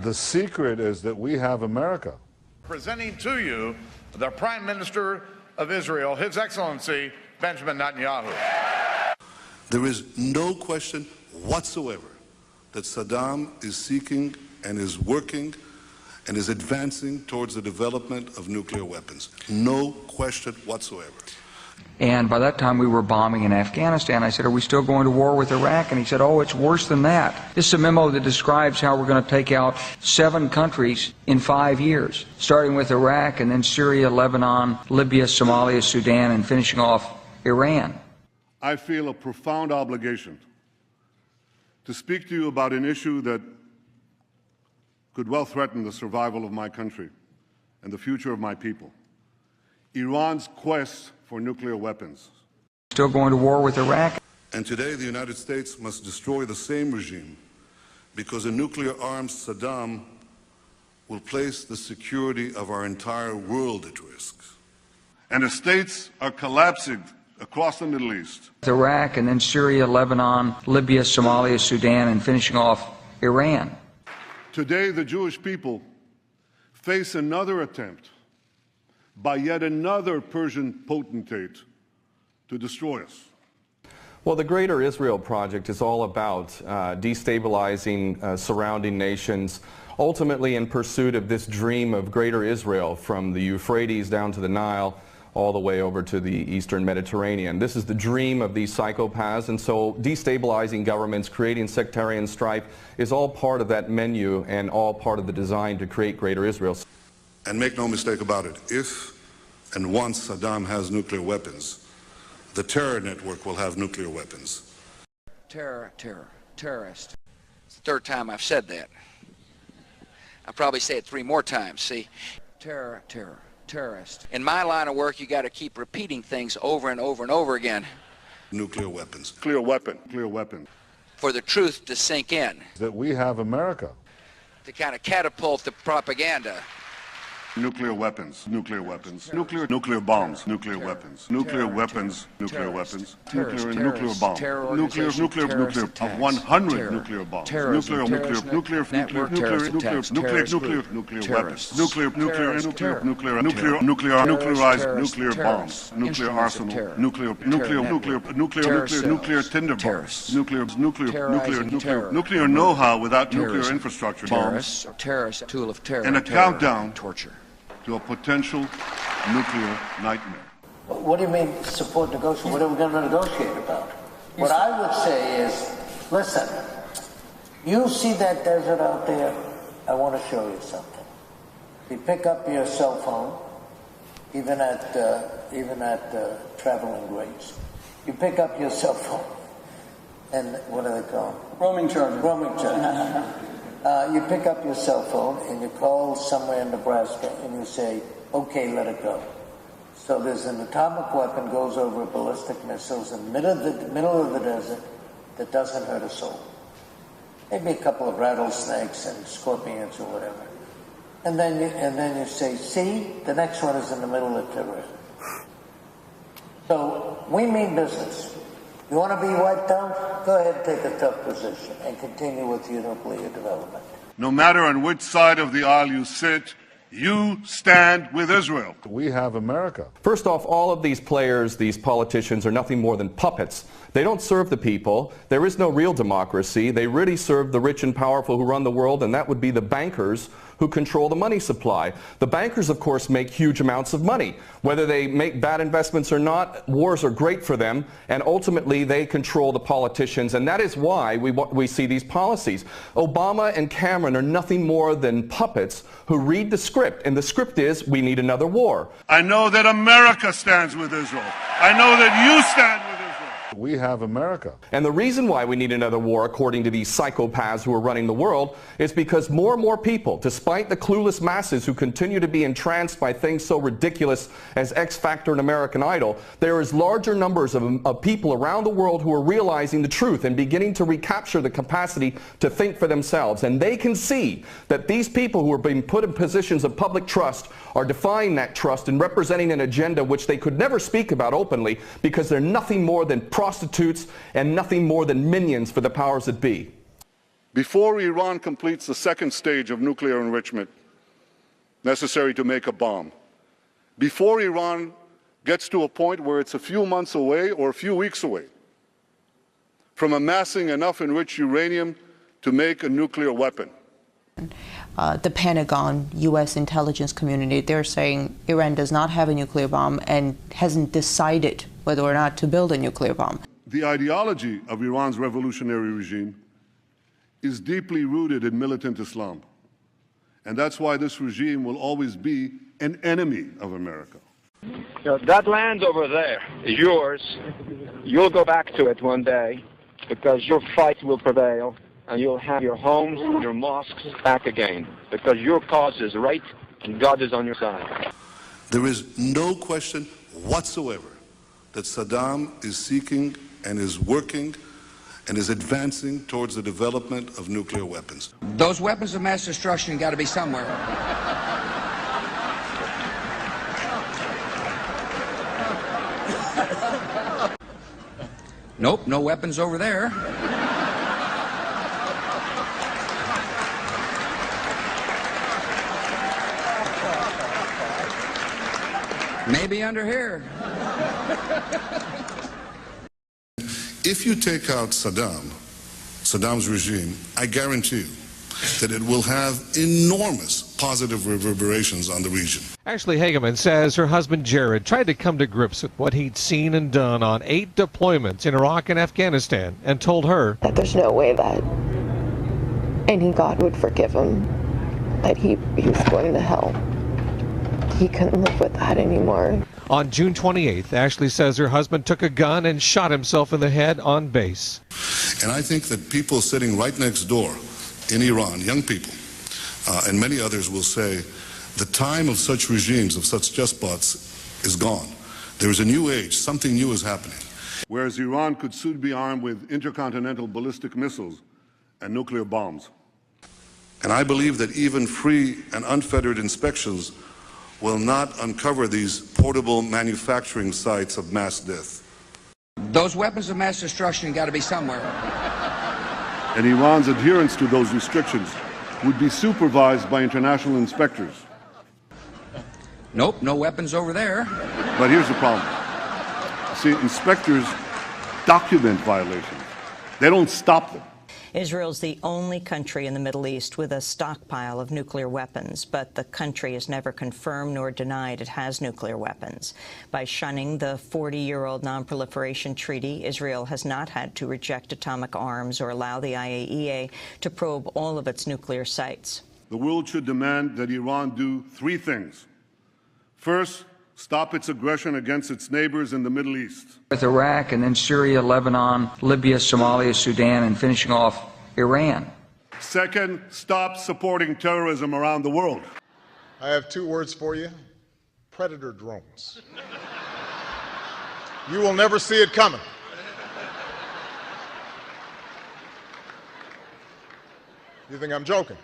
The secret is that we have America. Presenting to you the Prime Minister of Israel, His Excellency Benjamin Netanyahu. There is no question whatsoever that Saddam is seeking and is working and is advancing towards the development of nuclear weapons. No question whatsoever. And by that time we were bombing in Afghanistan. I said, are we still going to war with Iraq? And he said, oh, it's worse than that. This is a memo that describes how we're going to take out 7 countries in 5 years, starting with Iraq and then Syria, Lebanon, Libya, Somalia, Sudan, and finishing off Iran. I feel a profound obligation to speak to you about an issue that could well threaten the survival of my country and the future of my people. Iran's quest for nuclear weapons. Still going to war with Iraq. And today the United States must destroy the same regime because a nuclear-armed Saddam will place the security of our entire world at risk. And the states are collapsing across the Middle East. Iraq and then Syria, Lebanon, Libya, Somalia, Sudan, and finishing off Iran. Today the Jewish people face another attempt by yet another Persian potentate to destroy us. Well, the Greater Israel Project is all about destabilizing surrounding nations, ultimately in pursuit of this dream of Greater Israel from the Euphrates down to the Nile, all the way over to the Eastern Mediterranean. This is the dream of these psychopaths, and so destabilizing governments, creating sectarian strife is all part of that menu and all part of the design to create Greater Israel. And make no mistake about it, if and once Saddam has nuclear weapons, the terror network will have nuclear weapons. Terrorist. It's the 3rd time I've said that. I'll probably say it 3 more times, see? Terrorist. In my line of work, you got to keep repeating things over and over and over again. Nuclear weapons. Clear weapon. For the truth to sink in. That we have America. To kind of catapult the propaganda. Nuclear weapons, nuclear bombs, nuclear weapons, nuclear bombs, nuclear bombs, nuclear of 100 nuclear bombs, nuclear weapons, nuclearized nuclear bombs, nuclear arsenal, nuclear tinder bombs, nuclear know-how without nuclear infrastructure, bombs, tool of terror, and a countdown torture. To a potential nuclear nightmare. What do you mean support negotiation? What are we going to negotiate about? What I would say is, listen, you see that desert out there? I want to show you something. You pick up your cell phone, even at traveling rates. You pick up your cell phone, and what do they call them? Roaming charges. You pick up your cell phone and you call somewhere in Nebraska and you say, okay, let it go. So there's an atomic weapon goes over ballistic missiles in the middle of the desert that doesn't hurt a soul. Maybe a couple of rattlesnakes and scorpions or whatever. And then you say, see, the next one is in the middle of terrorism. So we mean business. You want to be wiped out? Go ahead and take a tough position and continue with your nuclear development. No matter on which side of the aisle you sit, you stand with Israel. We have America. First off, all of these players, these politicians, are nothing more than puppets. They don't serve the people. There is no real democracy. They really serve the rich and powerful who run the world, and that would be the bankers who control the money supply. The bankers, of course, make huge amounts of money. Whether they make bad investments or not, wars are great for them, and ultimately they control the politicians, and that is why we see these policies. Obama and Cameron are nothing more than puppets who read the script, and the script is, we need another war. I know that America stands with Israel. I know that you stand with Israel. We have America. And the reason why we need another war, according to these psychopaths who are running the world, is because more and more people, despite the clueless masses who continue to be entranced by things so ridiculous as X Factor and American Idol, there is larger numbers of people around the world who are realizing the truth and beginning to recapture the capacity to think for themselves. And they can see that these people who are being put in positions of public trust are defying that trust and representing an agenda which they could never speak about openly because they're nothing more than prostitutes and nothing more than minions for the powers that be. Before Iran completes the second stage of nuclear enrichment necessary to make a bomb, before Iran gets to a point where it's a few months away or a few weeks away from amassing enough enriched uranium to make a nuclear weapon. The Pentagon, U.S. intelligence community, they're saying Iran does not have a nuclear bomb and hasn't decided whether or not to build a nuclear bomb. The ideology of Iran's revolutionary regime is deeply rooted in militant Islam. And that's why this regime will always be an enemy of America. You know, that land over there is yours. You'll go back to it one day because your fight will prevail and you'll have your homes, your mosques back again because your cause is right and God is on your side. There is no question whatsoever that Saddam is seeking and is working and is advancing towards the development of nuclear weapons. Those weapons of mass destruction got to be somewhere. Nope, no weapons over there. Maybe under here. If you take out Saddam's regime, I guarantee you that it will have enormous positive reverberations on the region. Ashley Hageman says her husband Jared tried to come to grips with what he'd seen and done on 8 deployments in Iraq and Afghanistan and told her that there's no way that any God would forgive him, that he was going to hell. He couldn't live with that anymore. On June 28th, Ashley says her husband took a gun and shot himself in the head on base. And I think that people sitting right next door in Iran, young people, and many others will say, the time of such regimes, of such despots, is gone. There is a new age, something new is happening. Whereas Iran could soon be armed with intercontinental ballistic missiles and nuclear bombs. And I believe that even free and unfettered inspections will not uncover these portable manufacturing sites of mass death. Those weapons of mass destruction got to be somewhere. And Iran's adherence to those restrictions would be supervised by international inspectors. Nope, no weapons over there. But here's the problem. See, inspectors document violations. They don't stop them. Israel's the only country in the Middle East with a stockpile of nuclear weapons, but the country has never confirmed nor denied it has nuclear weapons. By shunning the 40-year-old Non-Proliferation Treaty, Israel has not had to reject atomic arms or allow the IAEA to probe all of its nuclear sites. The world should demand that Iran do 3 things. First, stop its aggression against its neighbors in the Middle East. With Iraq and then Syria, Lebanon, Libya, Somalia, Sudan, and finishing off Iran. Second, stop supporting terrorism around the world. I have 2 words for you: predator drones. You will never see it coming. You think I'm joking?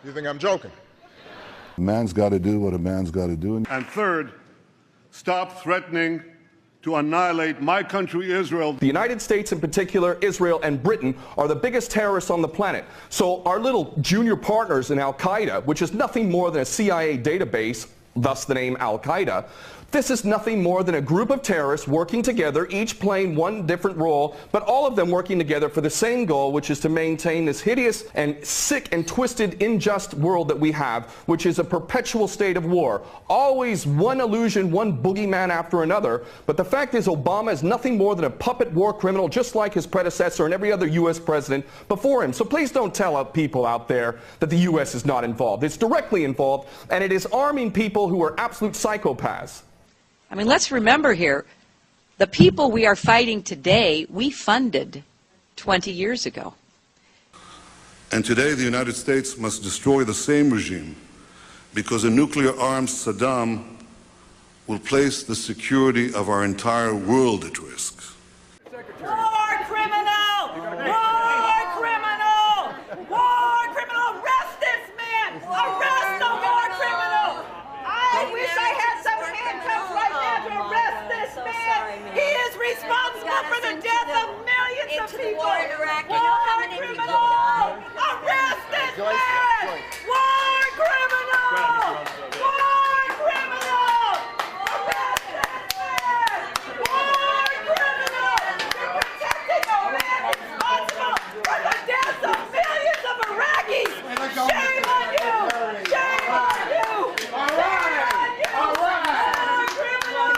You think I'm joking? A man's got to do what a man's got to do. And third, stop threatening to annihilate my country, Israel. The United States in particular, Israel and Britain, are the biggest terrorists on the planet. So our little junior partners in Al-Qaeda, which is nothing more than a CIA database, thus the name Al-Qaeda, this is nothing more than a group of terrorists working together, each playing one different role, but all of them working together for the same goal, which is to maintain this hideous and sick and twisted, unjust world that we have, which is a perpetual state of war. Always one illusion, one boogeyman after another. But the fact is, Obama is nothing more than a puppet war criminal, just like his predecessor and every other U.S. president before him. So please don't tell people out there that the U.S. is not involved. It's directly involved, and it is arming people who are absolute psychopaths. I mean, let's remember here, the people we are fighting today, we funded 20 years ago. And today the United States must destroy the same regime because a nuclear-armed Saddam will place the security of our entire world at risk. War criminal! War criminal! War criminal! Arrest this man! Arrest the war criminal! I wish I had some handcuffs right now to arrest this man! He is responsible for the death of millions of people. War in Iraq. You know War how many people criminal! died? Arrest this man! War criminal! War criminal! Arrest this man! War criminal! You're protecting a man responsible for the deaths of millions of Iraqis! Shame on you! Shame on you! Shame on you! War criminal!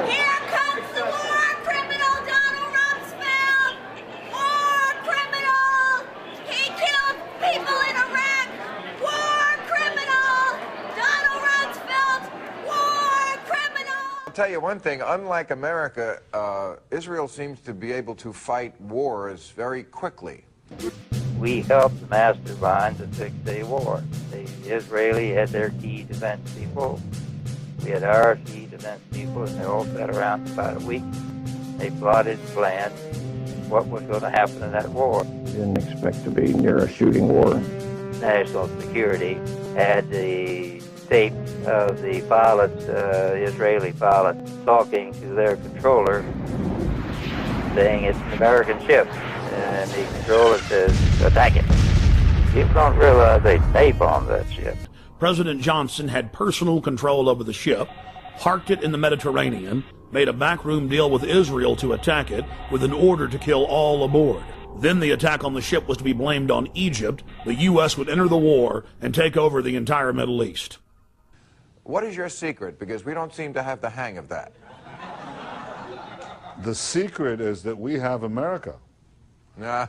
Here comes the war criminal, Donald Rumsfeld! War criminal! He killed people in Iraq! War criminal! Donald Rumsfeld! War criminal! I'll tell you one thing, unlike America, Israel seems to be able to fight wars very quickly. We helped the mastermind the Six-Day War. The Israeli had their key defense people. We had our key defense people, and they all sat around for about a week. They plotted and planned what was going to happen in that war. Didn't expect to be near a shooting war. National Security had the tape of the pilots, Israeli pilots, talking to their controller, saying it's an American ship. And the controller says, attack it. People don't realize they napalmed that ship. President Johnson had personal control over the ship, parked it in the Mediterranean, made a backroom deal with Israel to attack it with an order to kill all aboard. Then the attack on the ship was to be blamed on Egypt. The U.S. would enter the war and take over the entire Middle East. What is your secret? Because we don't seem to have the hang of that. The secret is that we have America. Nah.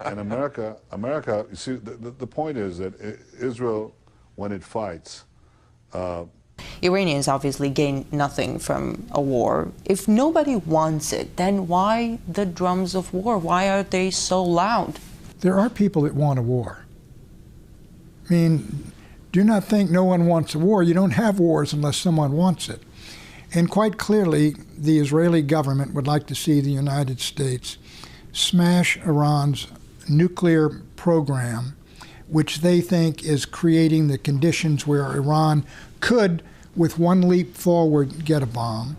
And America, you see, the point is that Israel, when it fights... Iranians obviously gain nothing from a war. If nobody wants it, then why the drums of war? Why are they so loud? There are people that want a war. I mean, do not think no one wants a war. You don't have wars unless someone wants it. And quite clearly, the Israeli government would like to see the United States smash Iran's nuclear program, which they think is creating the conditions where Iran could, with one leap forward, get a bomb.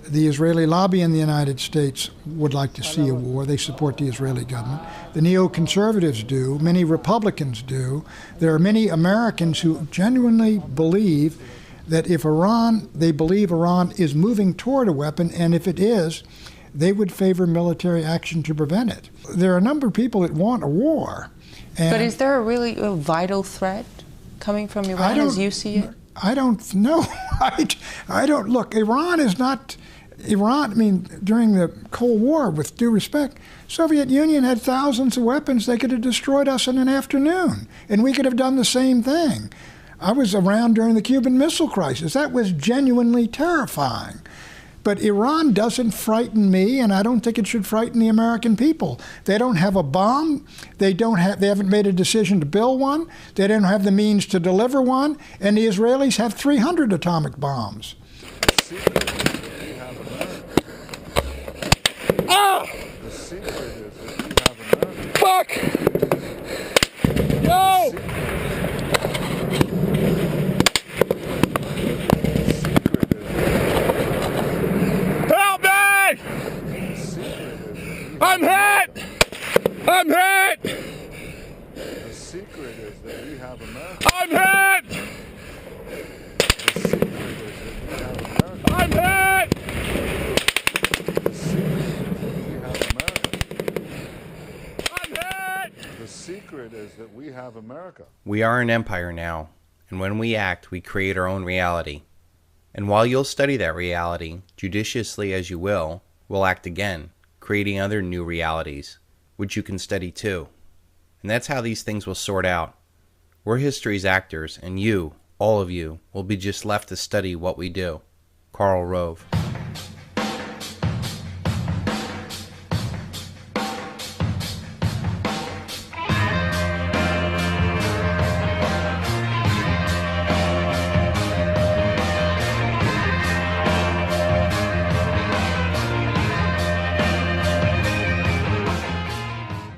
The Israeli lobby in the United States would like to see a war. They support the Israeli government. The neoconservatives do. Many Republicans do. There are many Americans who genuinely believe that if they believe Iran is moving toward a weapon, and if it is, they would favor military action to prevent it. There are a number of people that want a war. But is there a vital threat coming from Iran as you see it? I don't know. I don't, look, Iran is not, I mean, during the Cold War, with due respect, Soviet Union had thousands of weapons. They could have destroyed us in an afternoon, and we could have done the same thing. I was around during the Cuban Missile Crisis. That was genuinely terrifying. But Iran doesn't frighten me, and I don't think it should frighten the American people. They don't have a bomb. They haven't made a decision to build one. They don't have the means to deliver one. And the Israelis have 300 atomic bombs. Ah! The secret is that we have America. Fuck! No! Help me! I'm hit! I'm hit! The secret is that we have America. I'm hit! The secret is that we have America. I'm hit! The secret is that we have America. I'm hit! The secret is that we have America. We are an empire now, and when we act, we create our own reality. And while you'll study that reality, judiciously as you will, we'll act again, creating other new realities, which you can study too. And that's how these things will sort out. We're history's actors, and you, all of you, will be just left to study what we do. Karl Rove.